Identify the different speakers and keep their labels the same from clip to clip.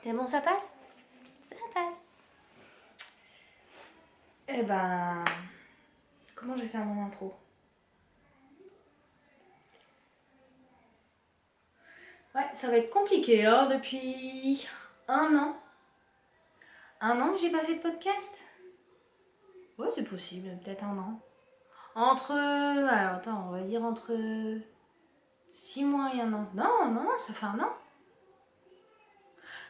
Speaker 1: C'est bon, ça passe? Ça passe. Eh ben... Comment je vais faire mon intro? Ouais, ça va être compliqué, hein, depuis un an. Un an que j'ai pas fait de podcast? Ouais, c'est possible, peut-être un an. Entre... Alors, attends, on va dire entre 6 mois et un an. Non, ça fait un an.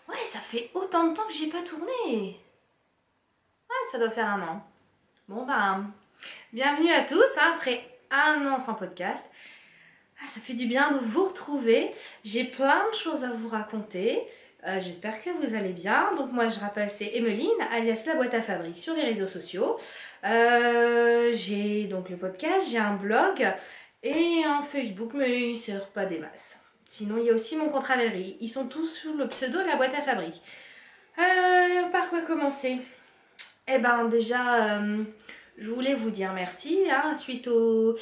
Speaker 1: Ouais, ça fait autant de temps que j'ai pas tourné. Ouais, ça doit faire un an. Bon, ben... Bienvenue à tous, hein, après un an sans podcast. Ça fait du bien de vous retrouver. J'ai plein de choses à vous raconter. J'espère que vous allez bien. Donc moi je rappelle, c'est Emeline, alias La Boîte à Fabrique sur les réseaux sociaux. J'ai donc le podcast, j'ai un blog et un Facebook, mais il ne sert pas des masses. Sinon il y a aussi mon compte Ravelry. Ils sont tous sous le pseudo La Boîte à Fabrique. Par quoi commencer? Eh ben déjà, je voulais vous dire merci, hein, suite au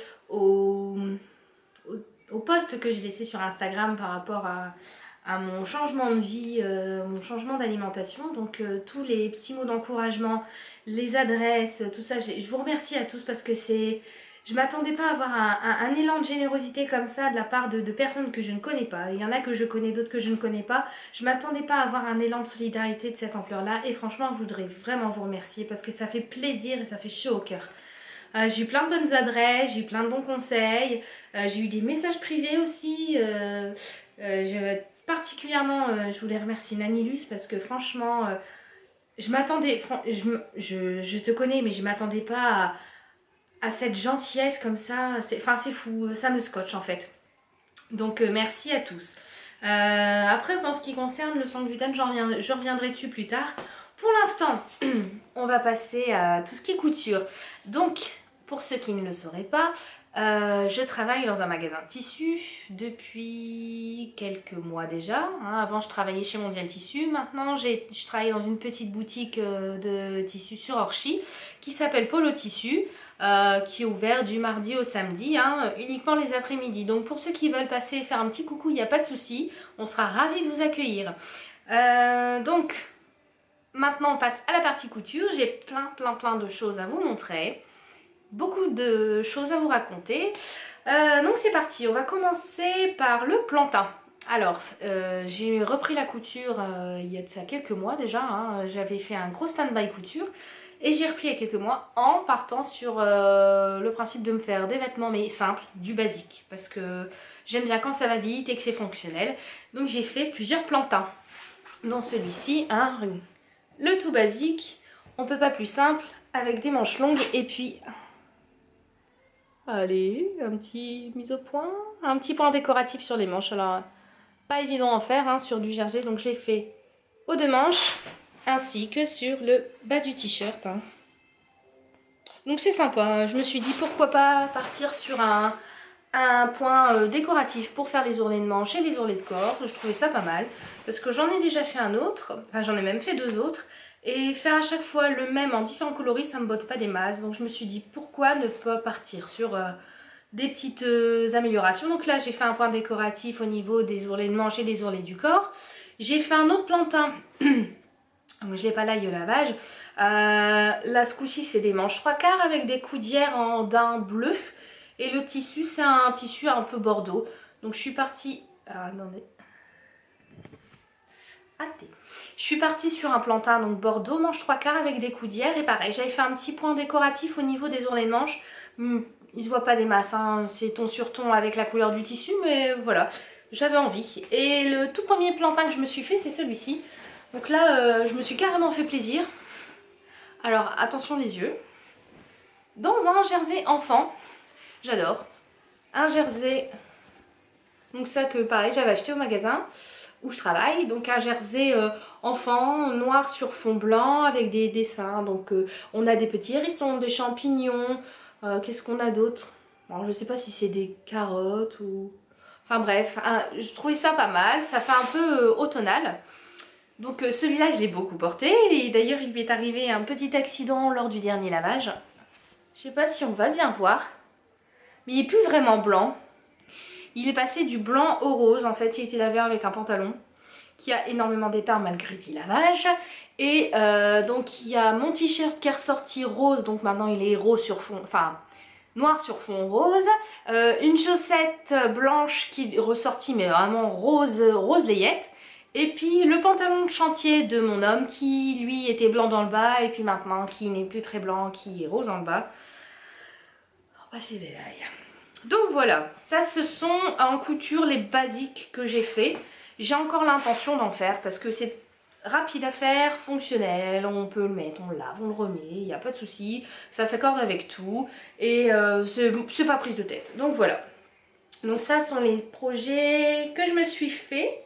Speaker 1: au post que j'ai laissé sur Instagram par rapport à mon changement de vie, mon changement d'alimentation. Donc tous les petits mots d'encouragement, les adresses, tout ça, je vous remercie à tous parce que c'est... Je m'attendais pas à avoir un élan de générosité comme ça de la part de personnes que je ne connais pas. Il y en a que je connais, d'autres que je ne connais pas. Je m'attendais pas à avoir un élan de solidarité de cette ampleur-là. Et franchement, je voudrais vraiment vous remercier parce que ça fait plaisir et ça fait chaud au cœur. J'ai eu plein de bonnes adresses, j'ai eu plein de bons conseils, j'ai eu des messages privés aussi. Particulièrement, je voulais remercier Nanilus parce que franchement, je m'attendais, je te connais, mais je m'attendais pas à cette gentillesse comme ça. C'est fou, ça me scotche en fait. Donc merci à tous. Après, en ce qui concerne le sang gluten, je reviendrai dessus plus tard. Pour l'instant, on va passer à tout ce qui est couture. Donc, pour ceux qui ne le sauraient pas, je travaille dans un magasin de tissus depuis quelques mois déjà. Avant, je travaillais chez Mondial Tissu. Maintenant, je travaille dans une petite boutique de tissus sur Orchy qui s'appelle Polo Tissu. Qui est ouvert du mardi au samedi, uniquement les après-midi. Donc pour ceux qui veulent passer faire un petit coucou, il n'y a pas de souci, on sera ravis de vous accueillir. Donc maintenant on passe à la partie couture, j'ai plein de choses à vous montrer, beaucoup de choses à vous raconter. Donc c'est parti, on va commencer par le plantain. Alors, j'ai repris la couture il y a de ça quelques mois déjà, j'avais fait un gros stand-by couture. Et j'ai repris il y a quelques mois en partant sur le principe de me faire des vêtements mais simples, du basique. Parce que j'aime bien quand ça va vite et que c'est fonctionnel. Donc j'ai fait plusieurs plantains. Dans celui-ci, le tout basique, on peut pas plus simple, avec des manches longues et puis... Allez, un petit mise au point, un petit point décoratif sur les manches. Alors, pas évident à en faire sur du jersey, donc je l'ai fait aux deux manches. Ainsi que sur le bas du t-shirt. Donc c'est sympa, je me suis dit pourquoi pas partir sur un point décoratif pour faire les ourlets de manches et les ourlets de corps. Je trouvais ça pas mal, parce que j'en ai déjà fait un autre, enfin j'en ai même fait deux autres, et faire à chaque fois le même en différents coloris, ça me botte pas des masses. Donc je me suis dit pourquoi ne pas partir sur des petites améliorations. Donc là j'ai fait un point décoratif au niveau des ourlets de manches et des ourlets du corps. J'ai fait un autre plantain. Je l'ai pas l'ail au lavage. Là ce coup-ci c'est des manches 3/4 avec des coudières en daim bleu. Et le tissu c'est un tissu un peu bordeaux. Donc je suis partie... attendez. Je suis partie sur un plantain donc bordeaux, manche 3/4 avec des coudières. Et pareil, j'avais fait un petit point décoratif au niveau des ourlets de manches. Il se voit pas des masses, c'est ton sur ton avec la couleur du tissu. Mais voilà, j'avais envie. Et le tout premier plantain que je me suis fait c'est celui-ci. Donc là, je me suis carrément fait plaisir. Alors, attention les yeux. Dans un jersey enfant, j'adore. Un jersey, donc ça que pareil, j'avais acheté au magasin où je travaille. Donc un jersey enfant, noir sur fond blanc avec des dessins. Donc on a des petits hérissons, des champignons. Qu'est-ce qu'on a d'autre? Alors, je sais pas si c'est des carottes ou... Enfin bref, je trouvais ça pas mal. Ça fait un peu automnal. Donc celui-là je l'ai beaucoup porté et d'ailleurs il lui est arrivé un petit accident lors du dernier lavage. Je sais pas si on va bien voir, mais il est plus vraiment blanc. Il est passé du blanc au rose, en fait il était lavé avec un pantalon. qui a énormément d'épargne malgré 10 lavages. Et donc il y a mon t-shirt qui est ressorti rose, donc maintenant il est rose sur fond, enfin noir sur fond rose. Une chaussette blanche qui est ressortie mais vraiment rose, rose layette. Et puis le pantalon de chantier de mon homme qui lui était blanc dans le bas et puis maintenant qui n'est plus très blanc, qui est rose dans le bas. On va passer des détails. Donc voilà, ça ce sont en couture les basiques que j'ai fait. J'ai encore l'intention d'en faire parce que c'est rapide à faire, fonctionnel, on peut le mettre, on le lave, on le remet, il n'y a pas de souci, ça s'accorde avec tout et c'est pas prise de tête. Donc voilà, donc ça sont les projets que je me suis fait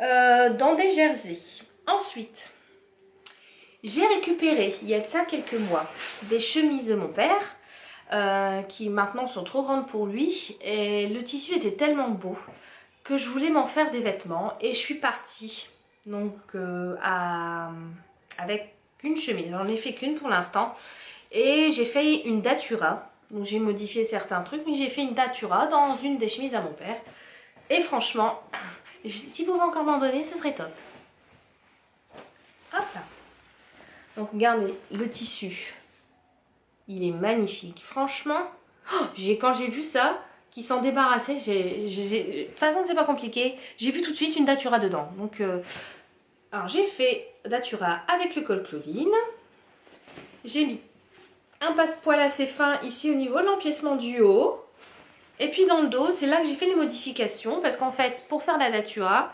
Speaker 1: dans des jerseys. Ensuite, j'ai récupéré, il y a de ça quelques mois, des chemises de mon père qui maintenant sont trop grandes pour lui et le tissu était tellement beau que je voulais m'en faire des vêtements et je suis partie donc avec une chemise, j'en ai fait qu'une pour l'instant et j'ai fait une datura, donc j'ai modifié certains trucs mais j'ai fait une datura dans une des chemises à mon père et franchement si vous pouvez encore m'en donner ce serait top. Hop là, donc regardez le tissu, il est magnifique franchement. Quand j'ai vu ça qui s'en débarrassait, de toute façon c'est pas compliqué, j'ai vu tout de suite une datura dedans donc alors j'ai fait datura avec le col Claudine, j'ai mis un passepoil assez fin ici au niveau de l'empiècement du haut et puis dans le dos c'est là que j'ai fait les modifications parce qu'en fait pour faire la datura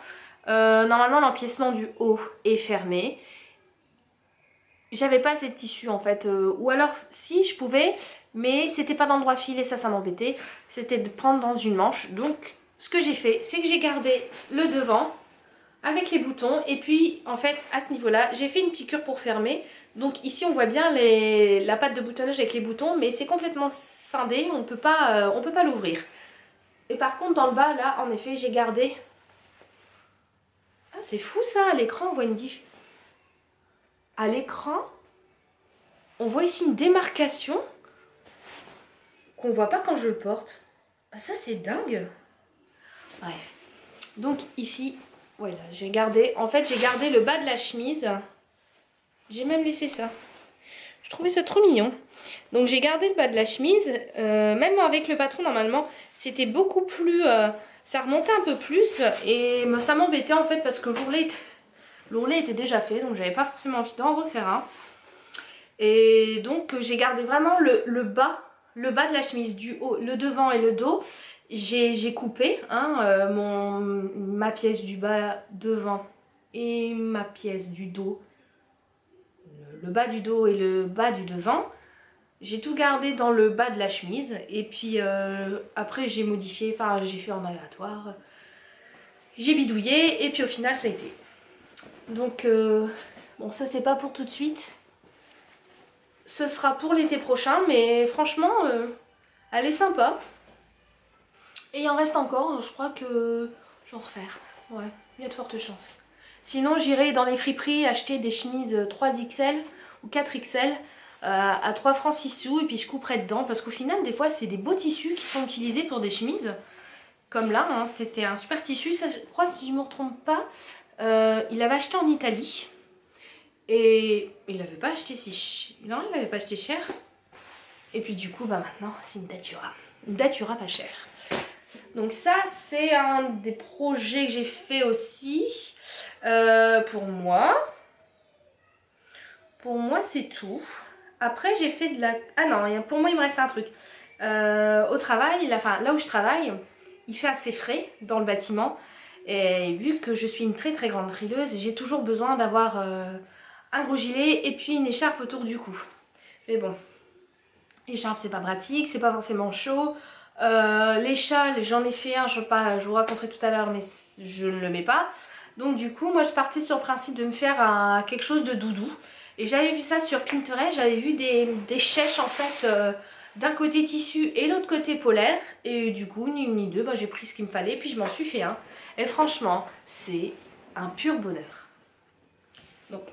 Speaker 1: normalement l'empiècement du haut est fermé, j'avais pas assez de tissu en fait ou alors si je pouvais mais c'était pas dans le droit fil et ça m'embêtait, c'était de prendre dans une manche. Donc ce que j'ai fait c'est que j'ai gardé le devant avec les boutons et puis en fait à ce niveau là j'ai fait une piqûre pour fermer. Donc ici on voit bien la patte de boutonnage avec les boutons mais c'est complètement scindé, on peut pas l'ouvrir. Et par contre dans le bas là en effet j'ai gardé, ah c'est fou ça, à l'écran on voit une diff, à l'écran on voit ici une démarcation qu'on voit pas quand je le porte. Ah ça c'est dingue. Bref, donc ici voilà, j'ai gardé, en fait j'ai gardé le bas de la chemise, j'ai même laissé ça, je trouvais ça trop mignon. Donc j'ai gardé le bas de la chemise, même avec le patron normalement c'était beaucoup plus, ça remontait un peu plus et ça m'embêtait en fait parce que l'ourlet était déjà fait donc j'avais pas forcément envie d'en refaire un. Et donc j'ai gardé vraiment le bas de la chemise, du haut, le devant et le dos. J'ai coupé hein, ma pièce du bas devant et ma pièce du dos, le bas du dos et le bas du devant. J'ai tout gardé dans le bas de la chemise et puis après j'ai modifié, enfin j'ai fait en aléatoire, j'ai bidouillé et puis au final ça a été. Donc bon ça c'est pas pour tout de suite, ce sera pour l'été prochain mais franchement elle est sympa. Et il en reste encore, je crois que je vais en refaire. Ouais, il y a de fortes chances. Sinon, j'irai dans les friperies acheter des chemises 3XL ou 4XL à 3 francs 6 sous et puis je couperai dedans parce qu'au final, des fois, c'est des beaux tissus qui sont utilisés pour des chemises. Comme là, hein, c'était un super tissu. Ça, je crois, si je ne me trompe pas, il l'avait acheté en Italie. Et il l'avait pas acheté non, il l'avait pas acheté cher. Et puis du coup, bah maintenant, c'est une datura. Une datura pas chère. Donc ça c'est un des projets que j'ai fait aussi pour moi. Pour moi c'est tout. Après j'ai fait de la... Ah non, pour moi il me reste un truc. Au travail, enfin, là où je travaille, il fait assez frais dans le bâtiment. Et vu que je suis une très très grande frileuse, j'ai toujours besoin d'avoir un gros gilet et puis une écharpe autour du cou. Mais bon, l'écharpe c'est pas pratique, c'est pas forcément chaud. Les châles, j'en ai fait un, je vous raconterai tout à l'heure, mais je ne le mets pas. Donc du coup, moi je partais sur le principe de me faire quelque chose de doudou. Et j'avais vu ça sur Pinterest, j'avais vu des chèches en fait, d'un côté tissu et l'autre côté polaire. Et du coup, ni une ni deux, bah, j'ai pris ce qu'il me fallait, puis je m'en suis fait un. Et franchement, c'est un pur bonheur. Donc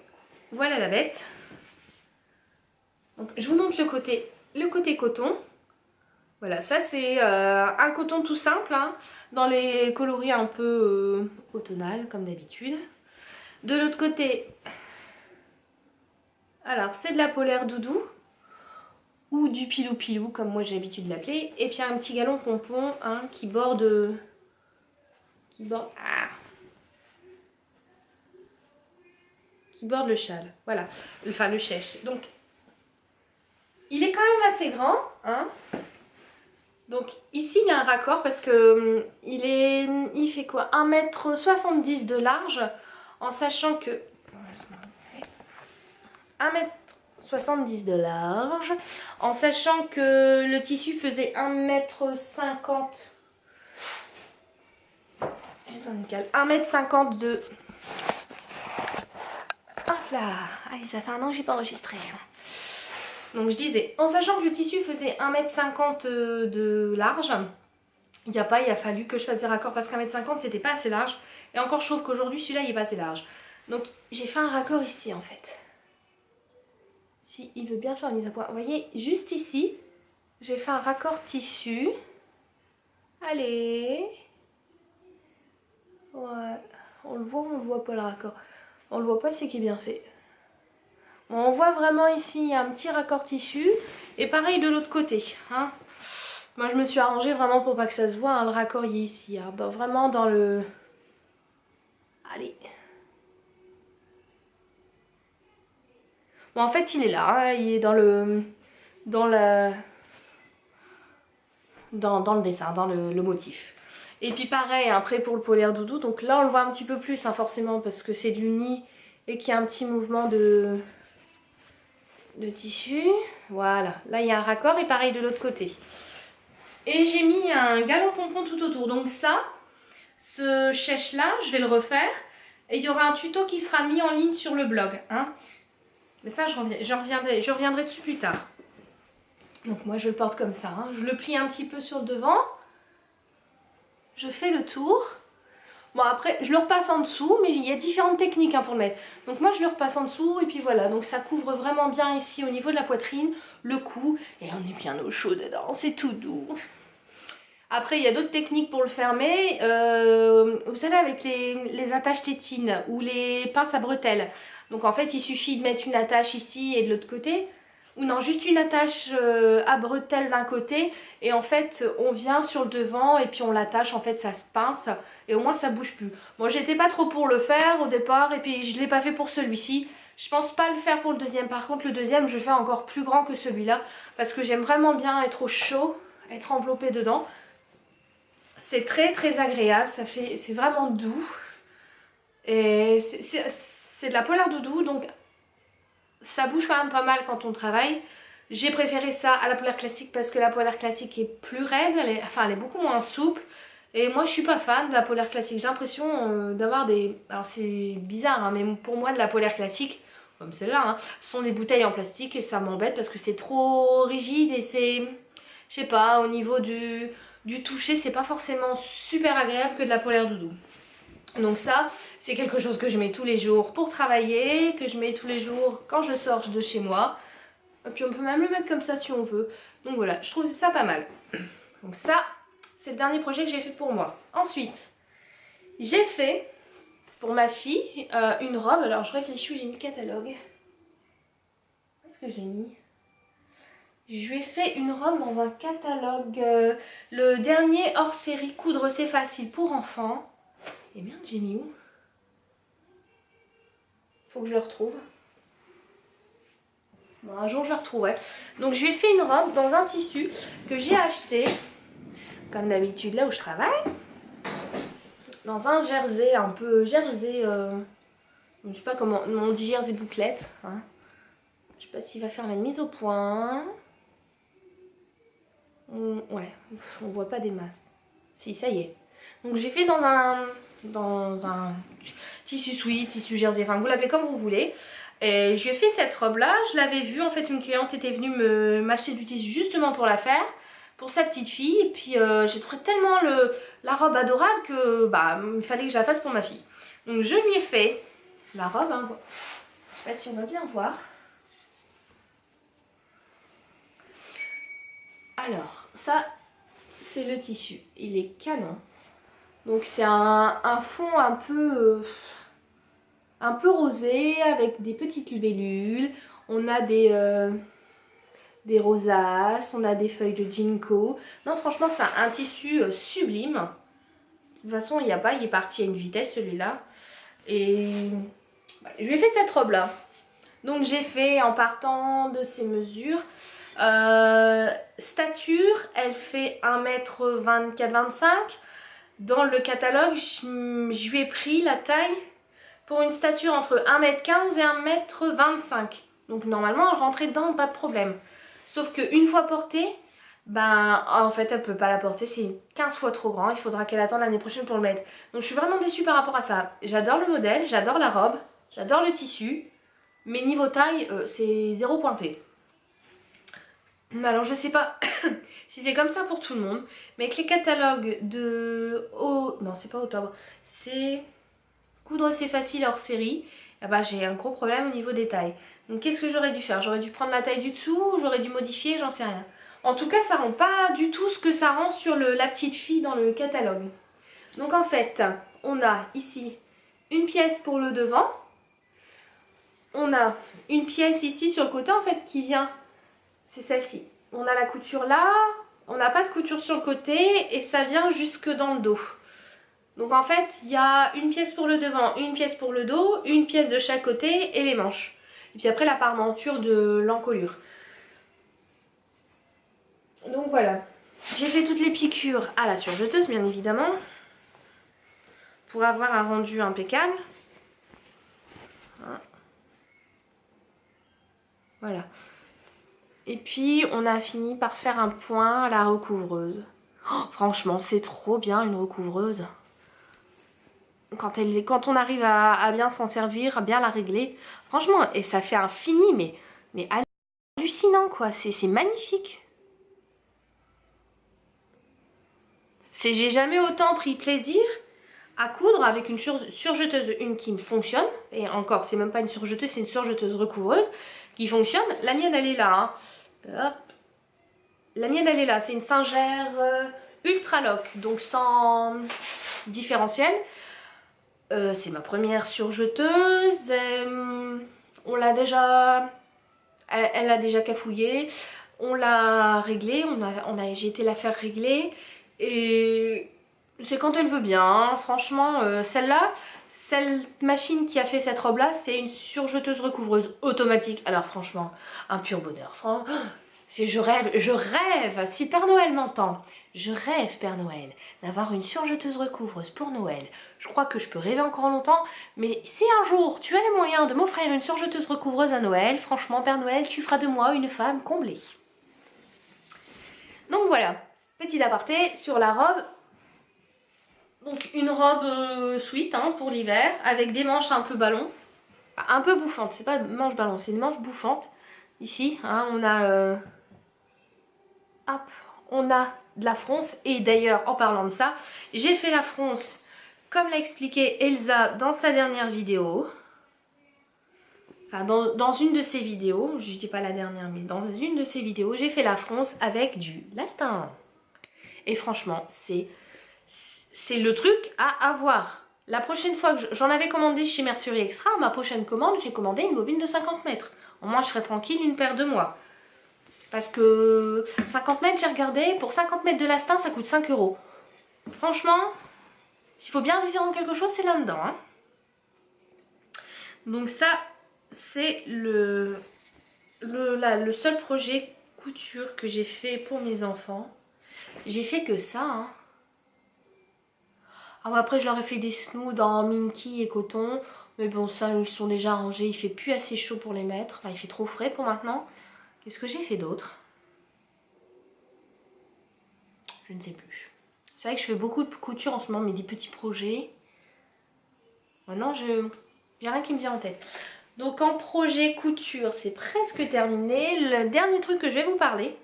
Speaker 1: voilà la bête. Donc je vous montre le côté coton. Voilà, ça c'est un coton tout simple, hein, dans les coloris un peu automnal comme d'habitude. De l'autre côté, alors c'est de la polaire doudou ou du pilou pilou comme moi j'ai l'habitude de l'appeler. Et puis un petit galon pompon, hein, qui borde... qui borde le châle, voilà, enfin le chèche. Donc il est quand même assez grand, hein. Donc ici il y a un raccord parce que il fait quoi, 1,70 m de large, en sachant que 1,70 m de large, en sachant que le tissu faisait 1,50 m. 1,50 m de... Hop là, allez, ça fait un an que j'ai pas enregistré. Donc je disais, en sachant que le tissu faisait 1,50 m de large, il a fallu que je fasse des raccords parce qu'1,50 m c'était pas assez large. Et encore je trouve qu'aujourd'hui celui-là il est pas assez large. Donc j'ai fait un raccord ici en fait. Si il veut bien faire la mise à point. Vous voyez, juste ici, j'ai fait un raccord tissu. Allez. Ouais. On le voit ou on le voit pas le raccord? On le voit pas, c'est qui est bien fait. On voit vraiment ici, il y a un petit raccord tissu. Et pareil de l'autre côté. Hein. Moi, je me suis arrangée vraiment pour pas que ça se voit. Hein, le raccord, il est ici. Hein, vraiment dans le... Allez. Bon, en fait, il est là. Hein, il est dans le... Dans le dessin, dans le motif. Et puis pareil, après pour le polaire doudou. Donc là, on le voit un petit peu plus, hein, forcément, parce que c'est du nid et qu'il y a un petit mouvement de tissu. Voilà, là il y a un raccord et pareil de l'autre côté. Et j'ai mis un galon pompon tout autour. Donc ça, ce chèche là, je vais le refaire. Et il y aura un tuto qui sera mis en ligne sur le blog. Hein. Mais ça, je reviendrai dessus plus tard. Donc moi je le porte comme ça. Hein. Je le plie un petit peu sur le devant. Je fais le tour. Bon après je le repasse en dessous, mais il y a différentes techniques, hein, pour le mettre. Donc moi je le repasse en dessous et puis voilà. Donc ça couvre vraiment bien ici au niveau de la poitrine, le cou. Et on est bien au chaud dedans, c'est tout doux. Après il y a d'autres techniques pour le fermer. Vous savez avec les attaches tétines ou les pinces à bretelles. Donc en fait il suffit de mettre une attache ici et de l'autre côté. Ou non, juste une attache à bretelles d'un côté et en fait on vient sur le devant et puis on l'attache, en fait ça se pince et au moins ça bouge plus. Moi j'étais pas trop pour le faire au départ et puis je l'ai pas fait pour celui-ci. Je pense pas le faire pour le deuxième. Par contre le deuxième je vais faire encore plus grand que celui-là parce que j'aime vraiment bien être au chaud, être enveloppée dedans. C'est très très agréable, c'est vraiment doux et c'est de la polaire doudou donc ça bouge quand même pas mal quand on travaille. J'ai préféré ça à la polaire classique parce que la polaire classique est plus raide, elle est beaucoup moins souple. Et moi je suis pas fan de la polaire classique, j'ai l'impression d'avoir des... Alors c'est bizarre, hein, mais pour moi de la polaire classique, comme celle-là, hein, sont des bouteilles en plastique et ça m'embête parce que c'est trop rigide et c'est... Je sais pas, au niveau du toucher, c'est pas forcément super agréable que de la polaire doudou. Donc ça, c'est quelque chose que je mets tous les jours pour travailler, que je mets tous les jours quand je sors de chez moi. Et puis on peut même le mettre comme ça si on veut. Donc voilà, je trouve ça pas mal. Donc ça, c'est le dernier projet que j'ai fait pour moi. Ensuite, j'ai fait pour ma fille une robe. Alors je réfléchis où j'ai mis le catalogue. Où est-ce que j'ai mis? Je lui ai fait une robe dans un catalogue. Le dernier hors série Coudre c'est facile pour enfants. Et merde, j'ai mis où? Faut que je le retrouve. Bon, un jour je le retrouverai. Donc je lui ai fait une robe dans un tissu que j'ai acheté, comme d'habitude là où je travaille. Dans un jersey, un peu jersey, je sais pas comment, on dit jersey bouclette. Hein. Je sais pas s'il va faire la mise au point. Ouais, on voit pas des masses. Si, ça y est. Donc j'ai fait dans un tissu sweat, tissu jersey, enfin vous l'appelez comme vous voulez. Et j'ai fait cette robe là, je l'avais vue, en fait une cliente était venue m'acheter du tissu justement pour la faire, pour sa petite fille. Et puis j'ai trouvé tellement la robe adorable que bah il fallait que je la fasse pour ma fille. Donc je lui ai fait la robe, hein. Je sais pas si on va bien voir. Alors, ça c'est le tissu, il est canon. Donc c'est un fond un peu rosé avec des petites libellules. On a des rosaces, on a des feuilles de ginkgo. Non, franchement, c'est un tissu sublime. De toute façon, il n'y a pas, il est parti à une vitesse celui-là. Et je lui ai fait cette robe-là. Donc j'ai fait en partant de ses mesures. Stature, elle fait 1m24-25. Dans le catalogue, je lui ai pris la taille pour une stature entre 1m15 et 1m25. Donc normalement, elle rentrait dedans, pas de problème. Sauf qu'une fois portée, ben en fait, elle peut pas la porter, c'est 15 fois trop grand. Il faudra qu'elle attende l'année prochaine pour le mettre. Donc je suis vraiment déçue par rapport à ça. J'adore le modèle, j'adore la robe, j'adore le tissu. Mais niveau taille, c'est zéro pointé. Alors je sais pas si c'est comme ça pour tout le monde, mais avec les catalogues de... non, c'est pas octobre, c'est Coudre c'est facile hors série. Eh ben, j'ai un gros problème au niveau des tailles. Donc qu'est-ce que j'aurais dû faire? J'aurais dû prendre la taille du dessous, j'aurais dû modifier, j'en sais rien. En tout cas, ça rend pas du tout ce que ça rend sur la petite fille dans le catalogue. Donc en fait, on a ici une pièce pour le devant. On a une pièce ici sur le côté en fait qui vient... C'est celle-ci. On a la couture là, on n'a pas de couture sur le côté et ça vient jusque dans le dos. Donc en fait, il y a une pièce pour le devant, une pièce pour le dos, une pièce de chaque côté et les manches. Et puis après la parmenture de l'encolure. Donc voilà. J'ai fait toutes les piqûres à la surjeteuse bien évidemment. Pour avoir un rendu impeccable. Voilà. Et puis on a fini par faire un point à la recouvreuse. Oh, franchement, c'est trop bien une recouvreuse. Quand on arrive à bien s'en servir, à bien la régler. Franchement, et ça fait un fini, mais hallucinant quoi. C'est magnifique. J'ai jamais autant pris plaisir à coudre avec une surjeteuse, une qui fonctionne. Et encore, c'est même pas une surjeteuse, c'est une surjeteuse recouvreuse qui fonctionne. La mienne, elle est là. Hein. Hop. La mienne, elle est là. C'est une Singer Ultra Lock, donc sans différentiel. C'est ma première surjeteuse. On l'a déjà... Elle a déjà cafouillé. On l'a réglée. J'ai été la faire régler. Et c'est quand elle veut bien. Hein. Franchement, celle-là, cette machine qui a fait cette robe-là, c'est une surjeteuse recouvreuse automatique. Alors franchement, un pur bonheur. Je rêve, si Père Noël m'entend, je rêve Père Noël d'avoir une surjeteuse recouvreuse pour Noël. Je crois que je peux rêver encore longtemps, mais si un jour tu as les moyens de m'offrir une surjeteuse recouvreuse à Noël, franchement Père Noël, tu feras de moi une femme comblée. Donc voilà, petit aparté sur la robe. Donc une robe sweat hein, pour l'hiver, avec des manches un peu ballon, un peu bouffantes, c'est pas manche ballon, c'est une manche bouffante. Ici, hein, on a de la fronce et d'ailleurs en parlant de ça, j'ai fait la fronce comme l'a expliqué Elsa dans sa dernière vidéo. Enfin dans une de ses vidéos, je dis pas la dernière mais dans une de ses vidéos, j'ai fait la fronce avec du lastin. Et franchement, c'est le truc à avoir. La prochaine fois que j'en avais commandé chez Mercerie Extra, ma prochaine commande, j'ai commandé une bobine de 50 mètres. Au moins je serai tranquille une paire de mois. Parce que 50 mètres, j'ai regardé, pour 50 mètres de lastin, ça coûte 5 €. Franchement, s'il faut bien viser dans quelque chose, c'est là-dedans. Hein. Donc ça, c'est le seul projet couture que j'ai fait pour mes enfants. J'ai fait que ça. Hein. Alors après, je leur ai fait des snoods en minky et coton. Mais bon, ça, ils sont déjà rangés. Il fait plus assez chaud pour les mettre. Enfin, il fait trop frais pour maintenant. Qu'est-ce que j'ai fait d'autre? Je ne sais plus. C'est vrai que je fais beaucoup de couture en ce moment, mais des petits projets. Maintenant, j'ai rien qui me vient en tête. Donc en projet couture, c'est presque terminé. Le dernier truc que je vais vous parler.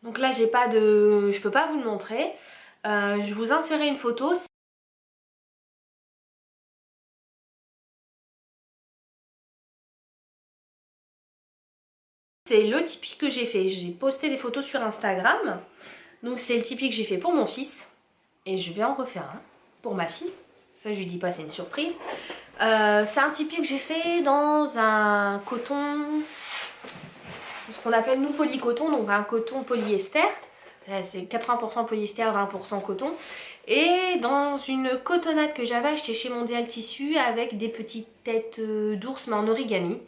Speaker 1: Donc là, j'ai pas de... Je peux pas vous le montrer. Je vous insérer une photo. C'est le Tipeee que j'ai fait. J'ai posté des photos sur Instagram. Donc c'est le Tipeee que j'ai fait pour mon fils. Et je vais en refaire un pour ma fille. Ça, je lui dis pas, c'est une surprise. C'est un Tipeee que j'ai fait dans un coton, ce qu'on appelle nous polycoton, donc un coton polyester. C'est 80% polyester, 20% coton. Et dans une cotonnade que j'avais achetée chez Mondial Tissu avec des petites têtes d'ours mais en origami.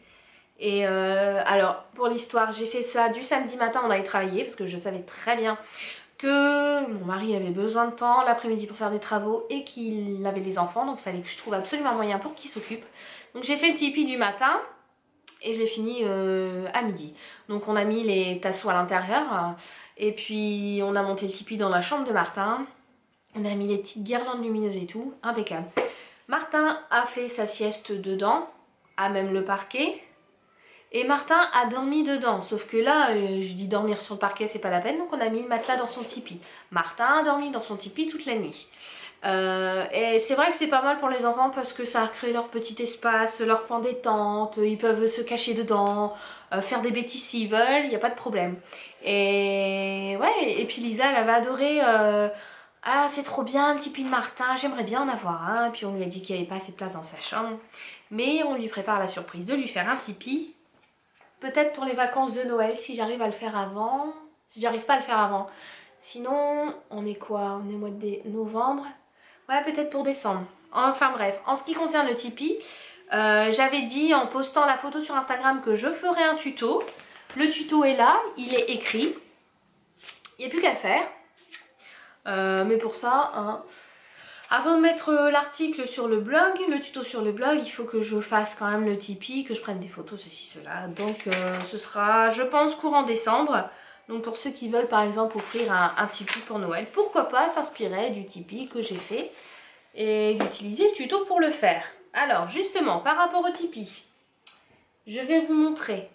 Speaker 1: Et alors pour l'histoire, j'ai fait ça du samedi matin, on allait travailler parce que je savais très bien que mon mari avait besoin de temps l'après-midi pour faire des travaux et qu'il avait les enfants, donc il fallait que je trouve absolument un moyen pour qu'il s'occupe. Donc j'ai fait le Tipeee du matin et j'ai fini à midi. Donc on a mis les tasseaux à l'intérieur et puis on a monté le Tipeee dans la chambre de Martin. On a mis les petites guirlandes lumineuses et tout, impeccable. Martin a fait sa sieste dedans, à même le parquet. Et Martin a dormi dedans, sauf que là, je dis dormir sur le parquet, c'est pas la peine, donc on a mis le matelas dans son tipi. Martin a dormi dans son tipi toute la nuit. Et c'est vrai que c'est pas mal pour les enfants parce que ça recrée leur petit espace, leur coin détente, ils peuvent se cacher dedans, faire des bêtises s'ils veulent, il n'y a pas de problème. Et ouais, et puis Lisa, elle avait adoré... ah, c'est trop bien le tipi de Martin, j'aimerais bien en avoir un. Et puis on lui a dit qu'il n'y avait pas assez de place dans sa chambre. Mais on lui prépare la surprise de lui faire un tipi. Peut-être pour les vacances de Noël, si j'arrive à le faire avant. Si j'arrive pas à le faire avant. Sinon, on est quoi? On est au mois de novembre. Ouais, peut-être pour décembre. Enfin bref, en ce qui concerne le Tipeee, j'avais dit en postant la photo sur Instagram que je ferais un tuto. Le tuto est là, il est écrit. Il n'y a plus qu'à le faire. Mais pour ça, hein, avant de mettre l'article sur le blog, le tuto sur le blog, il faut que je fasse quand même le Tipeee, que je prenne des photos, ceci, cela. Donc ce sera, je pense, courant décembre. Donc pour ceux qui veulent par exemple offrir un Tipeee pour Noël, pourquoi pas s'inspirer du Tipeee que j'ai fait et d'utiliser le tuto pour le faire. Alors justement, par rapport au Tipeee, je vais vous montrer.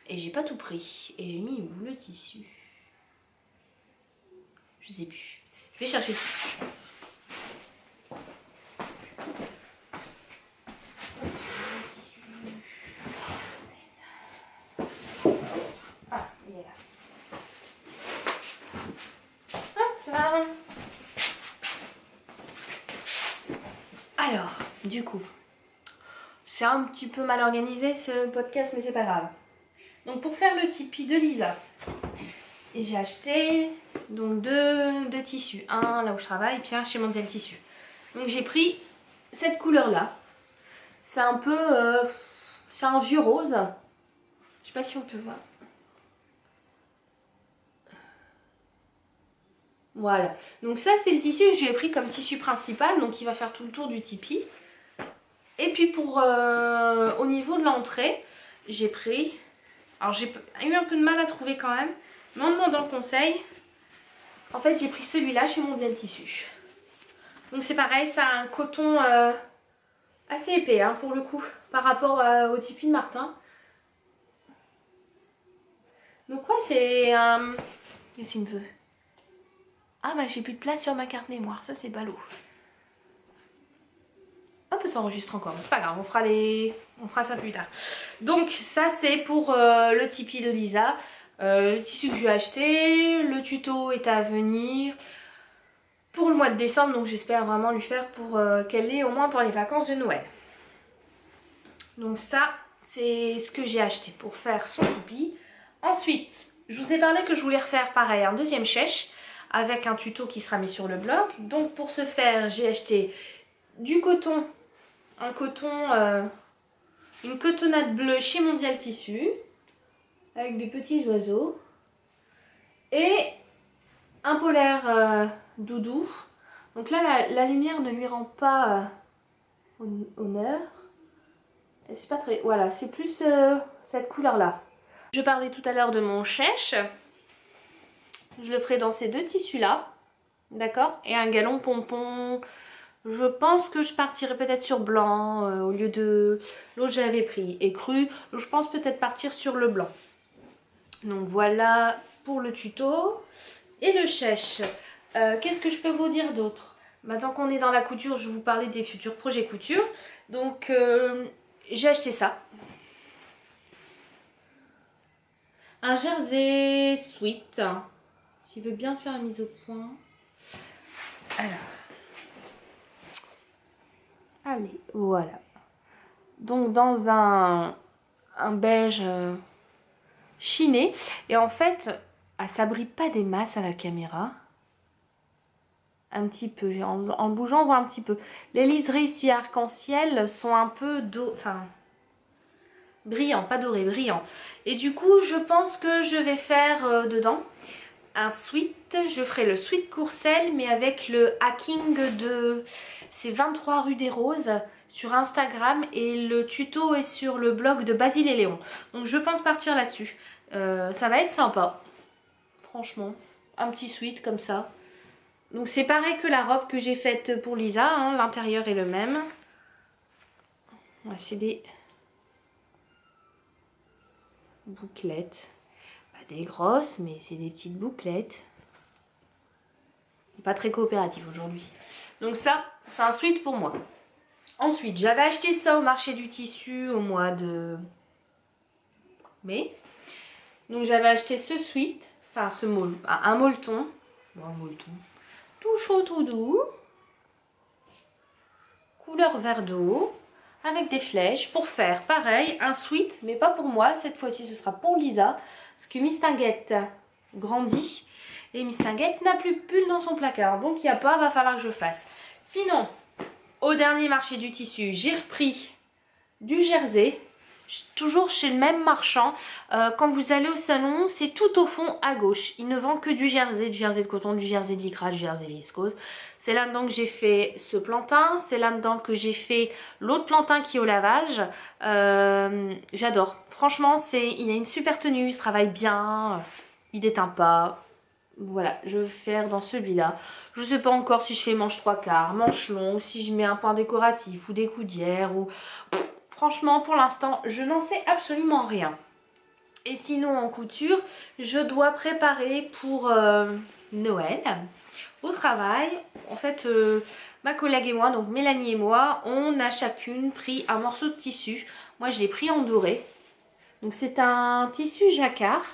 Speaker 1: Et j'ai pas tout pris. Et j'ai mis où le tissu? Je sais plus. Je vais chercher le tissu. Ah, il est là. Hop là. Alors, du coup, c'est un petit peu mal organisé ce podcast, mais c'est pas grave. Donc pour faire le Tipeee de Lisa, j'ai acheté donc deux tissus. Un là où je travaille et puis un chez Mondial Tissu. Donc j'ai pris cette couleur là. C'est un peu... c'est un vieux rose. Je sais pas si on peut voir. Voilà. Donc ça c'est le tissu que j'ai pris comme tissu principal. Donc il va faire tout le tour du Tipeee. Et puis pour... au niveau de l'entrée, j'ai pris... Alors j'ai eu un peu de mal à trouver quand même. Mais en demandant conseil, en fait j'ai pris celui-là chez Mondial Tissu. Donc c'est pareil, c'est un coton assez épais hein, pour le coup, par rapport au Tipeee de Martin. Donc ouais, c'est un... Qu'est-ce qu'il me veut? Ah bah j'ai plus de place sur ma carte mémoire, ça c'est ballot. Hop, ça enregistre encore, c'est pas grave, on fera ça plus tard. Donc ça c'est pour le Tipeee de Lisa. Le tissu que j'ai acheté, le tuto est à venir pour le mois de décembre, donc j'espère vraiment lui faire pour qu'elle l'ait au moins pour les vacances de Noël. Donc ça, c'est ce que j'ai acheté pour faire son Tipeee. Ensuite, je vous ai parlé que je voulais refaire pareil, un deuxième chèche avec un tuto qui sera mis sur le blog. Donc pour ce faire, j'ai acheté du coton, une cotonnade bleue chez Mondial Tissu avec des petits oiseaux et un polaire doudou. Donc là la lumière ne lui rend pas honneur. C'est pas très... Voilà, c'est plus cette couleur là. Je parlais tout à l'heure de mon chèche. Je le ferai dans ces deux tissus là. D'accord? Et un galon pompon. Je pense que je partirai peut-être sur blanc au lieu de l'autre que j'avais pris écru. Je pense peut-être partir sur le blanc. Donc voilà pour le tuto et le chèche. Qu'est-ce que je peux vous dire d'autre? Maintenant qu'on est dans la couture, je vais vous parler des futurs projets couture. Donc j'ai acheté ça. un jersey sweat. S'il veut bien faire la mise au point. Alors. Allez, voilà. Donc dans un beige chiné. Et en fait, ça brille pas des masses à la caméra. Un petit peu, en bougeant on voit un petit peu. Les liserés ici arc-en-ciel sont un peu brillants, pas dorés, brillants. Et du coup je pense que je vais faire dedans un sweat. Je ferai le sweat Courcelles mais avec le hacking de... C'est 23 rue des Roses sur Instagram et le tuto est sur le blog de Basile et Léon. Donc je pense partir là-dessus. Ça va être sympa. Franchement, un petit sweat comme ça. Donc c'est pareil que la robe que j'ai faite pour Lisa, hein, l'intérieur est le même. Ouais, c'est des bouclettes. Pas des grosses, mais c'est des petites bouclettes. Pas très coopératif aujourd'hui. Donc ça, c'est un sweat pour moi. Ensuite, j'avais acheté ça au marché du tissu au mois de mai. Donc j'avais acheté ce sweat, enfin un molleton. Bon, un molleton. Tout chaud, tout doux. Couleur vert d'eau. Avec des flèches pour faire pareil, un sweat, mais pas pour moi. Cette fois-ci, ce sera pour Lisa. Parce que Mistinguette grandit. Et Mistinguette n'a plus de pull dans son placard. Donc il n'y a pas, va falloir que je fasse. Sinon, au dernier marché du tissu, j'ai repris du jersey. Toujours chez le même marchand. Quand vous allez au salon, c'est tout au fond à gauche. Il ne vend que du jersey de coton, du jersey de lycra, du jersey viscose. C'est là-dedans que j'ai fait ce plantain. C'est là-dedans que j'ai fait l'autre plantain qui est au lavage. J'adore. Franchement, il a une super tenue, il se travaille bien, il déteint pas. Voilà, je vais faire dans celui-là. Je ne sais pas encore si je fais manche 3/4, manche long, ou si je mets un point décoratif ou des coudières ou... Franchement, pour l'instant, je n'en sais absolument rien. Et sinon, en couture, je dois préparer pour Noël. Au travail, en fait, ma collègue et moi, donc Mélanie et moi, on a chacune pris un morceau de tissu. Moi, je l'ai pris en doré. Donc, c'est un tissu jacquard.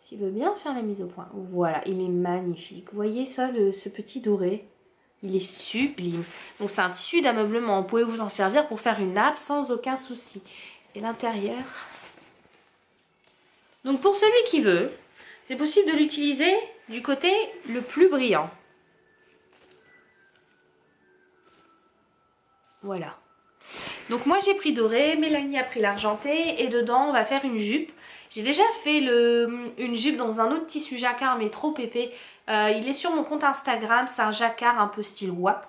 Speaker 1: S'il veut bien faire la mise au point. Voilà, il est magnifique. Vous voyez ça, ce petit doré? Il est sublime. Donc c'est un tissu d'ameublement. Vous pouvez vous en servir pour faire une nappe sans aucun souci. Et l'intérieur. Donc pour celui qui veut, c'est possible de l'utiliser du côté le plus brillant. Voilà. Donc moi j'ai pris doré, Mélanie a pris l'argenté et dedans on va faire une jupe. J'ai déjà fait une jupe dans un autre tissu jacquard mais trop épais. Il est sur mon compte Instagram, c'est un jacquard un peu style wax.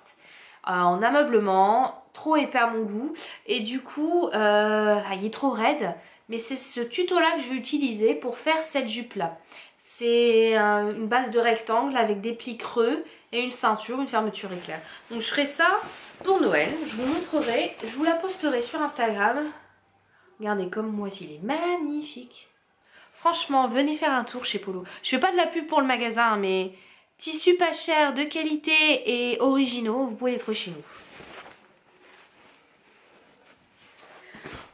Speaker 1: En ameublement, trop épais à mon goût. Et du coup, il est trop raide. Mais c'est ce tuto là que je vais utiliser pour faire cette jupe là. C'est une base de rectangle avec des plis creux et une ceinture, une fermeture éclair. Donc je ferai ça pour Noël. Je vous montrerai, je vous la posterai sur Instagram. Regardez comme moi il est magnifique. Franchement, venez faire un tour chez Polo. Je fais pas de la pub pour le magasin, mais tissus pas chers, de qualité et originaux, vous pouvez les trouver chez nous.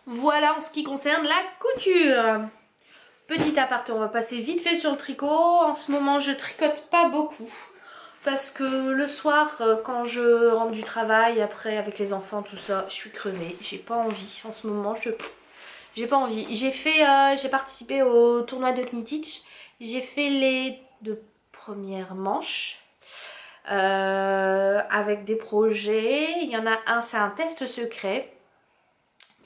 Speaker 1: Voilà en ce qui concerne la couture. Petit aparté, on va passer vite fait sur le tricot. En ce moment, je tricote pas beaucoup. Parce que le soir, quand je rentre du travail, après avec les enfants, tout ça, je suis crevée. J'ai pas envie. En ce moment, j'ai pas envie. J'ai participé au tournoi de Knitich. J'ai fait les 2 premières manches. Avec des projets. Il y en a un, c'est un test secret.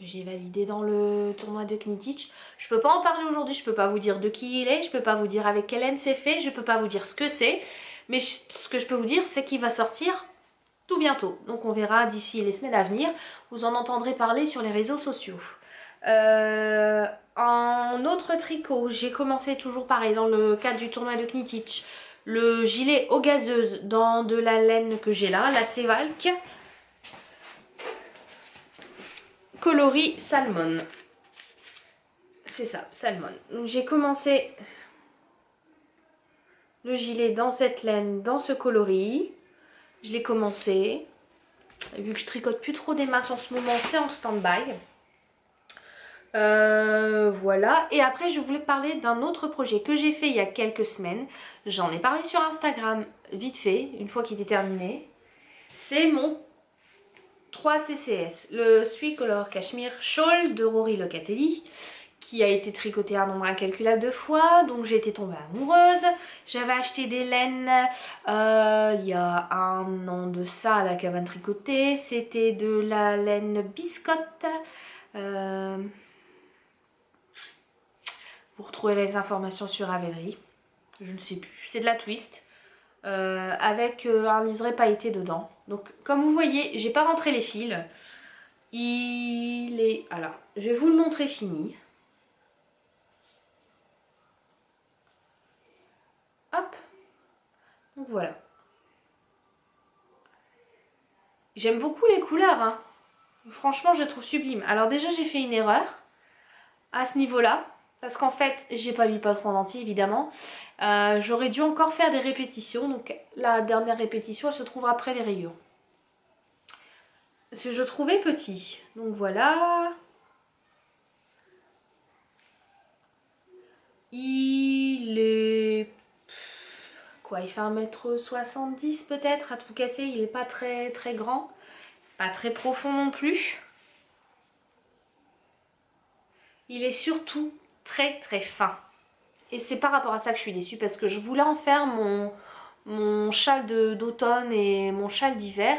Speaker 1: J'ai validé dans le tournoi de Knitich. Je peux pas en parler aujourd'hui, je peux pas vous dire de qui il est, je peux pas vous dire avec quelle laine c'est fait, je peux pas vous dire ce que c'est. Mais ce que je peux vous dire, c'est qu'il va sortir tout bientôt. Donc on verra d'ici les semaines à venir. Vous en entendrez parler sur les réseaux sociaux. En autre tricot, j'ai commencé toujours pareil dans le cadre du tournoi de Knitich. Le gilet aux gazeuses dans de la laine que j'ai là, la Sevalk. Coloris Salmon. C'est ça, Salmon. Donc j'ai commencé le gilet dans cette laine, dans ce coloris. Je l'ai commencé. Et vu que je tricote plus trop des masses en ce moment, c'est en stand-by. Voilà, et après je voulais parler d'un autre projet que j'ai fait il y a quelques semaines. J'en ai parlé sur Instagram vite fait, une fois qu'il était terminé. C'est mon 3CCS, le Sweet Color Cashmere Shawl de Rory Locatelli, qui a été tricoté un nombre incalculable de fois, donc j'ai été tombée amoureuse. J'avais acheté des laines il y a un an de ça à la cabane tricotée. C'était de la laine biscotte. Vous retrouvez les informations sur Ravelry, je ne sais plus, c'est de la twist. Avec un liseré pailleté dedans. Donc comme vous voyez, j'ai pas rentré les fils. Il est... Alors, je vais vous le montrer fini. Hop. Donc voilà. J'aime beaucoup les couleurs, hein. Franchement, je les trouve sublimes. Alors déjà, j'ai fait une erreur à ce niveau-là. Parce qu'en fait, j'ai pas mis le patron en entier, évidemment. J'aurais dû encore faire des répétitions. Donc la dernière répétition, elle se trouve après les rayures. Parce que je trouvais petit. Donc voilà. Il est... Quoi, il fait 1,70 m peut-être, à tout casser. Il n'est pas très très grand. Pas très profond non plus. Il est surtout très très fin. Et c'est par rapport à ça que je suis déçue. Parce que je voulais en faire mon châle d'automne et mon châle d'hiver.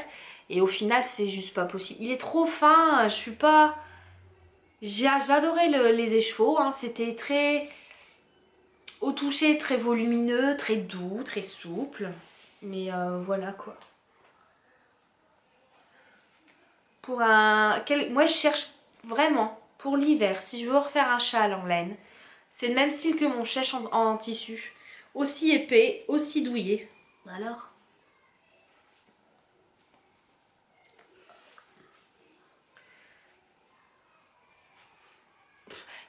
Speaker 1: Et au final, c'est juste pas possible. Il est trop fin. Je suis pas... J'adorais les écheveaux. Hein. C'était très... Au toucher, très volumineux, très doux, très souple. Mais voilà quoi. Pour un... Moi je cherche vraiment pour l'hiver, si je veux refaire un châle en laine, c'est le même style que mon chèche en tissu. Aussi épais, aussi douillet. Alors,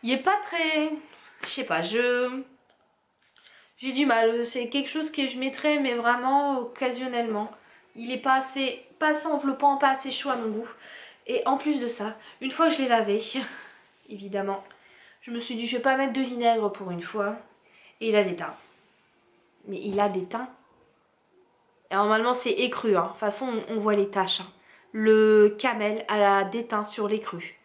Speaker 1: il est pas très... Je sais pas, j'ai du mal. C'est quelque chose que je mettrais, mais vraiment occasionnellement. Il est pas assez enveloppant, pas assez chaud à mon goût. Et en plus de ça, une fois que je l'ai lavé, évidemment, je me suis dit je vais pas mettre de vinaigre pour une fois. Et il a des teints. Mais il a des teints. Et normalement c'est écru. Hein. De toute façon on voit les taches. Hein. Le camel a des teints sur l'écru.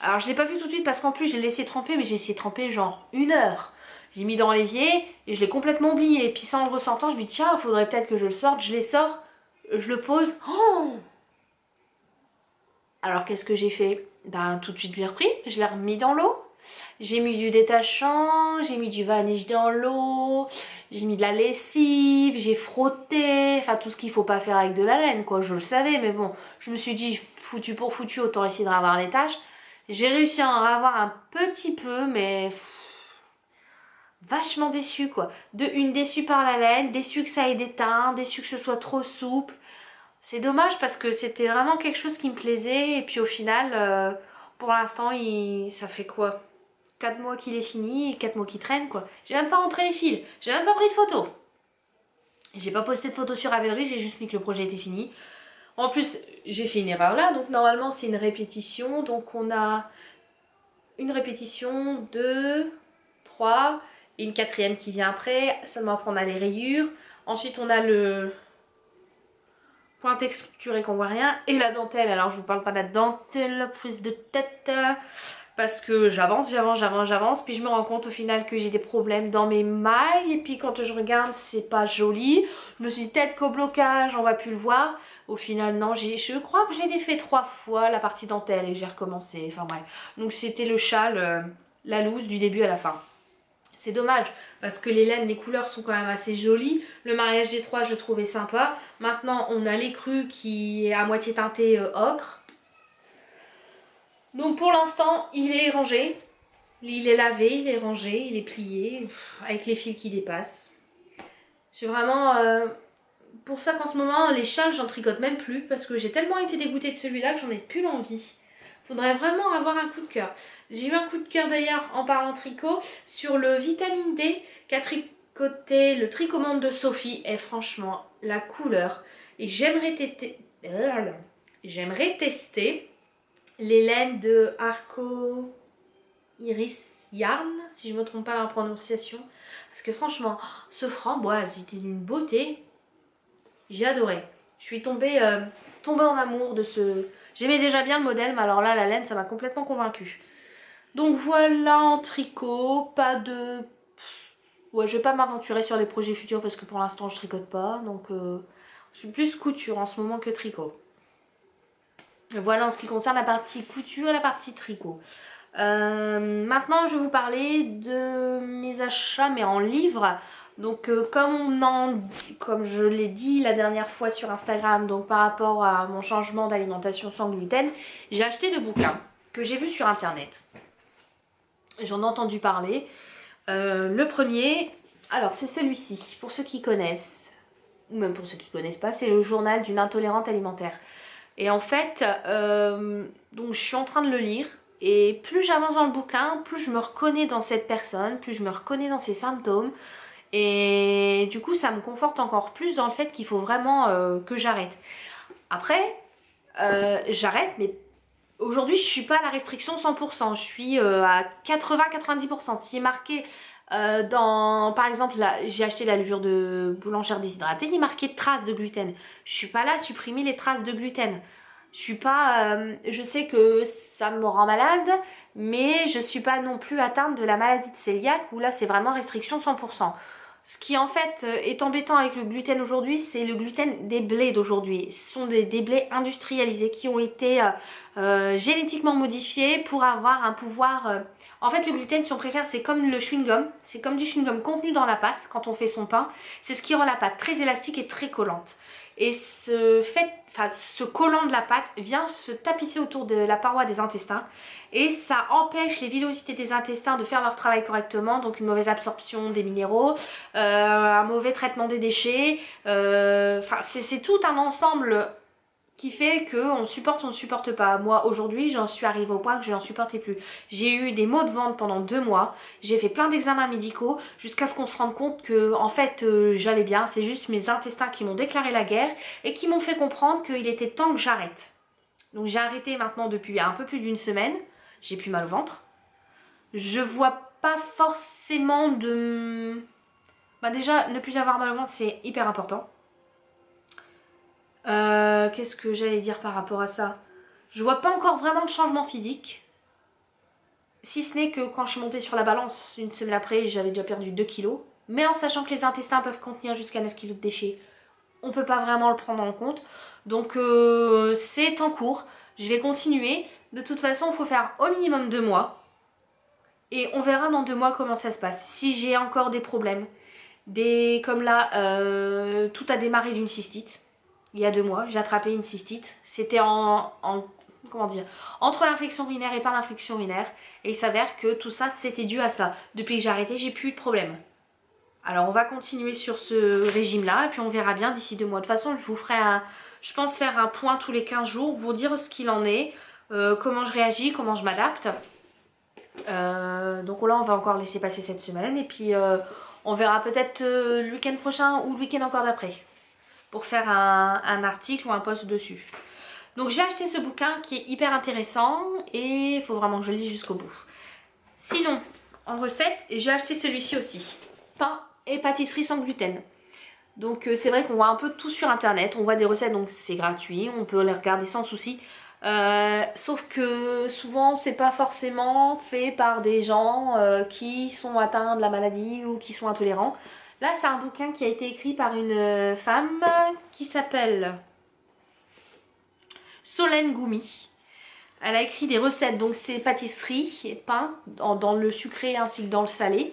Speaker 1: Alors je l'ai pas vu tout de suite parce qu'en plus je l'ai laissé tremper. Mais j'ai essayé de tremper genre 1 heure. J'ai mis dans l'évier et je l'ai complètement oublié. Et puis sans le ressentant je me dis tiens il faudrait peut-être que je le sorte. Je les sors. Je le pose. Oh, alors qu'est-ce que j'ai fait? Ben tout de suite je l'ai repris. Je l'ai remis dans l'eau. J'ai mis du détachant, j'ai mis du vanish dans l'eau, j'ai mis de la lessive, j'ai frotté, enfin tout ce qu'il faut pas faire avec de la laine quoi, je le savais mais bon, je me suis dit foutu pour foutu, autant essayer de ravoir les taches. J'ai réussi à en ravoir un petit peu mais vachement déçue quoi. Déçue par la laine, déçue que ça ait des teints, déçue que ce soit trop souple. C'est dommage parce que c'était vraiment quelque chose qui me plaisait et puis au final, pour l'instant, ça fait quoi? 4 mois qu'il est fini et 4 mois qu'il traîne quoi. J'ai même pas rentré les fils, j'ai même pas pris de photos. J'ai pas posté de photos sur Ravelry, j'ai juste mis que le projet était fini. En plus, j'ai fait une erreur là, donc normalement c'est une répétition. Donc on a une répétition, 2, 3 et une quatrième qui vient après. Seulement après on a les rayures. Ensuite on a le point texturé qu'on voit rien. Et la dentelle, alors je vous parle pas de la dentelle, prise de tête... Parce que j'avance, puis je me rends compte au final que j'ai des problèmes dans mes mailles. Et puis quand je regarde, c'est pas joli. Je me suis dit peut-être qu'au blocage, on va plus le voir. Au final, non, je crois que j'ai défait 3 fois la partie dentelle et j'ai recommencé. Enfin bref. Donc c'était le châle, la loose du début à la fin. C'est dommage parce que les laines, les couleurs sont quand même assez jolies. Le mariage des 3, je trouvais sympa. Maintenant, on a l'écru qui est à moitié teinté ocre. Donc pour l'instant, il est rangé. Il est lavé, il est rangé, il est plié, avec les fils qui dépassent. C'est vraiment... pour ça qu'en ce moment, les châles, j'en tricote même plus. Parce que j'ai tellement été dégoûtée de celui-là que j'en ai plus l'envie. Faudrait vraiment avoir un coup de cœur. J'ai eu un coup de cœur d'ailleurs, en parlant tricot, sur le vitamine D qu'a tricoté le tricommande de Sophie. Et franchement, la couleur. Et j'aimerais tester les laines de Arco... Iris Yarn, si je me trompe pas dans la prononciation. Parce que franchement, ce framboise, il était d'une beauté. J'ai adoré. Je suis tombée en amour de ce... J'aimais déjà bien le modèle, mais alors là, la laine, ça m'a complètement convaincue. Donc voilà, en tricot, pas de... Ouais, je vais pas m'aventurer sur des projets futurs parce que pour l'instant, je tricote pas. Donc je suis plus couture en ce moment que tricot. Voilà en ce qui concerne la partie couture et la partie tricot. Maintenant, je vais vous parler de mes achats, mais en livres. Donc, comme je l'ai dit la dernière fois sur Instagram, donc par rapport à mon changement d'alimentation sans gluten, j'ai acheté 2 bouquins que j'ai vus sur Internet. J'en ai entendu parler. Le premier, alors c'est celui-ci, pour ceux qui connaissent, ou même pour ceux qui connaissent pas, c'est le journal d'une intolérante alimentaire. Et en fait, donc je suis en train de le lire. Et plus j'avance dans le bouquin, plus je me reconnais dans cette personne, plus je me reconnais dans ses symptômes. Et du coup, ça me conforte encore plus dans le fait qu'il faut vraiment que j'arrête. Après, j'arrête, mais aujourd'hui, je suis pas à la restriction 100%. Je suis à 80-90%. Si marqué par exemple, là, j'ai acheté la levure de boulangère déshydratée, il est marqué traces de gluten. Je suis pas là à supprimer les traces de gluten. Je suis pas, je sais que ça me rend malade, mais je suis pas non plus atteinte de la maladie de cœliaque où là c'est vraiment restriction 100%. Ce qui en fait est embêtant avec le gluten aujourd'hui, c'est le gluten des blés d'aujourd'hui. Ce sont des blés industrialisés qui ont été génétiquement modifiés pour avoir un pouvoir... En fait, le gluten, si on préfère, c'est comme le chewing-gum. C'est comme du chewing-gum contenu dans la pâte quand on fait son pain. C'est ce qui rend la pâte très élastique et très collante. Et ce collant de la pâte vient se tapisser autour de la paroi des intestins. Et ça empêche les villosités des intestins de faire leur travail correctement. Donc une mauvaise absorption des minéraux, un mauvais traitement des déchets. C'est tout un ensemble qui fait qu'on supporte ou on ne supporte pas. Moi aujourd'hui j'en suis arrivée au point que je n'en supportais plus. J'ai eu des maux de ventre pendant 2 mois, j'ai fait plein d'examens médicaux jusqu'à ce qu'on se rende compte que en fait j'allais bien, c'est juste mes intestins qui m'ont déclaré la guerre et qui m'ont fait comprendre qu'il était temps que j'arrête. Donc j'ai arrêté maintenant depuis un peu plus d'1 semaine, j'ai plus mal au ventre. Je vois pas forcément de... Bah déjà ne plus avoir mal au ventre c'est hyper important. Qu'est-ce que j'allais dire par rapport à ça? Je vois pas encore vraiment de changement physique. Si ce n'est que quand je suis montée sur la balance, 1 semaine après, j'avais déjà perdu 2 kilos. Mais en sachant que les intestins peuvent contenir jusqu'à 9 kilos de déchets, on peut pas vraiment le prendre en compte. Donc c'est en cours. Je vais continuer. De toute façon, il faut faire au minimum 2 mois. Et on verra dans 2 mois comment ça se passe. Si j'ai encore des problèmes. Comme là, tout a démarré d'une cystite. Il y a 2 mois, j'ai attrapé une cystite. C'était comment dire, entre l'infection urinaire et pas l'infection urinaire. Et il s'avère que tout ça, c'était dû à ça. Depuis que j'ai arrêté, j'ai plus eu de problème. Alors on va continuer sur ce régime-là et puis on verra bien d'ici 2 mois. De toute façon, je vous ferai je pense faire un point tous les 15 jours, vous dire ce qu'il en est, comment je réagis, comment je m'adapte. Donc là, on va encore laisser passer cette semaine et puis on verra peut-être le week-end prochain ou le week-end encore d'après pour faire un article ou un post dessus. Donc j'ai acheté ce bouquin qui est hyper intéressant et il faut vraiment que je le lise jusqu'au bout. Sinon, en recette, j'ai acheté celui-ci aussi. Pain et pâtisserie sans gluten. Donc c'est vrai qu'on voit un peu tout sur internet, on voit des recettes donc c'est gratuit, on peut les regarder sans souci. Sauf que souvent c'est pas forcément fait par des gens qui sont atteints de la maladie ou qui sont intolérants. Là c'est un bouquin qui a été écrit par une femme qui s'appelle Solène Goumi. Elle a écrit des recettes, donc c'est pâtisserie et pain dans le sucré ainsi que dans le salé.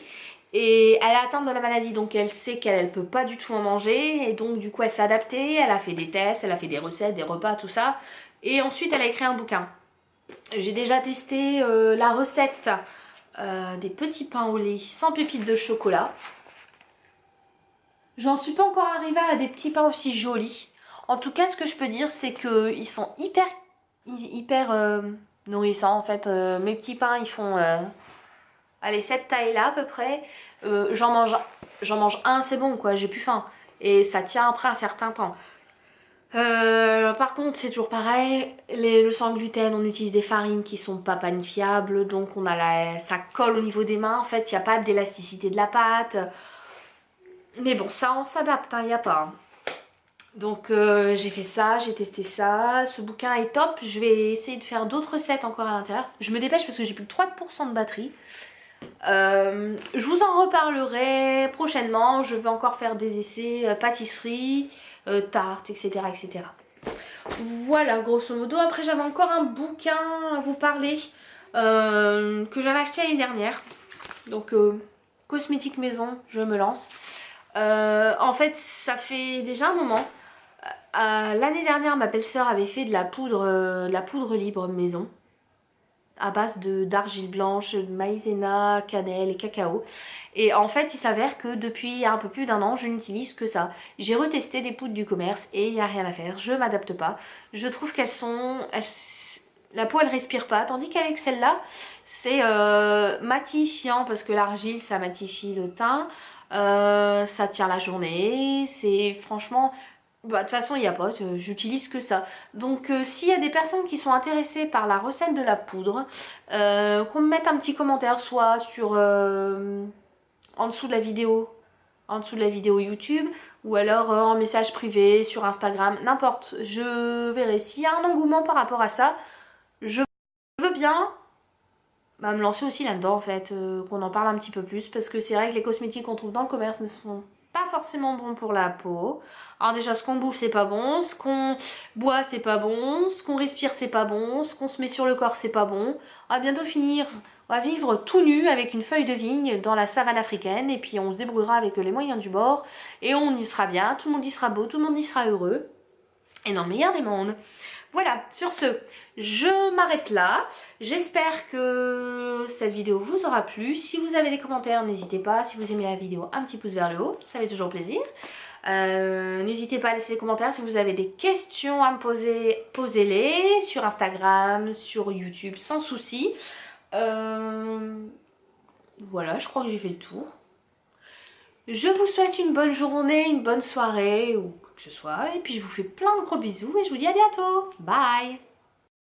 Speaker 1: Et elle est atteinte de la maladie, donc elle sait qu'elle ne peut pas du tout en manger. Et donc du coup elle s'est adaptée, elle a fait des tests, elle a fait des recettes, des repas, tout ça. Et ensuite elle a écrit un bouquin. J'ai déjà testé la recette des petits pains au lait sans pépites de chocolat. J'en suis pas encore arrivée à des petits pains aussi jolis. En tout cas ce que je peux dire c'est qu'ils sont hyper nourrissants en fait. Mes petits pains ils font... allez, cette taille-là à peu près, j'en mange un, c'est bon quoi, j'ai plus faim. Et ça tient après un certain temps. Par contre, c'est toujours pareil, le sans gluten, on utilise des farines qui sont pas panifiables, donc ça colle au niveau des mains. En fait, il n'y a pas d'élasticité de la pâte. Mais bon, ça, on s'adapte, il n'y a pas. Donc j'ai fait ça, j'ai testé ça. Ce bouquin est top. Je vais essayer de faire d'autres recettes encore à l'intérieur. Je me dépêche parce que j'ai plus que 3% de batterie. Je vous en reparlerai prochainement. Je vais encore faire des essais pâtisserie, tarte, etc., etc. Voilà, grosso modo. Après, j'avais encore un bouquin à vous parler que j'avais acheté l'année dernière. Donc, cosmétique maison, je me lance. En fait, ça fait déjà un moment. L'année dernière, ma belle-sœur avait fait de la poudre libre maison à base d'argile blanche, de maïzena, cannelle et cacao. Et en fait, il s'avère que depuis un peu plus d'un an, je n'utilise que ça. J'ai retesté des poudres du commerce et il n'y a rien à faire. Je m'adapte pas. Je trouve qu'elles sont... la peau, elle respire pas. Tandis qu'avec celle-là, c'est matifiant parce que l'argile, ça matifie le teint. Ça tient la journée. C'est franchement... Bah, de toute façon, il n'y a pas, j'utilise que ça. Donc, s'il y a des personnes qui sont intéressées par la recette de la poudre, qu'on me mette un petit commentaire, soit sur en dessous de la vidéo YouTube, ou alors en message privé sur Instagram, n'importe. Je verrai s'il y a un engouement par rapport à ça. Je veux bien me lancer aussi là-dedans, en fait, qu'on en parle un petit peu plus, parce que c'est vrai que les cosmétiques qu'on trouve dans le commerce ne sont pas forcément bons pour la peau. Alors déjà, ce qu'on bouffe, c'est pas bon, ce qu'on boit, c'est pas bon, ce qu'on respire, c'est pas bon, ce qu'on se met sur le corps, c'est pas bon. On va bientôt finir, on va vivre tout nu avec une feuille de vigne dans la savane africaine, et puis on se débrouillera avec les moyens du bord, et on y sera bien, tout le monde y sera beau, tout le monde y sera heureux, et dans le meilleur des mondes. Voilà, sur ce, je m'arrête là. J'espère que cette vidéo vous aura plu. Si vous avez des commentaires, n'hésitez pas. Si vous aimez la vidéo, un petit pouce vers le haut, ça fait toujours plaisir. N'hésitez pas à laisser des commentaires. Si vous avez des questions à me poser, posez-les sur Instagram, sur YouTube, sans souci. Voilà, je crois que j'ai fait le tour. Je vous souhaite une bonne journée, une bonne soirée ou quoi que ce soit. Et puis je vous fais plein de gros bisous et je vous dis à bientôt. Bye!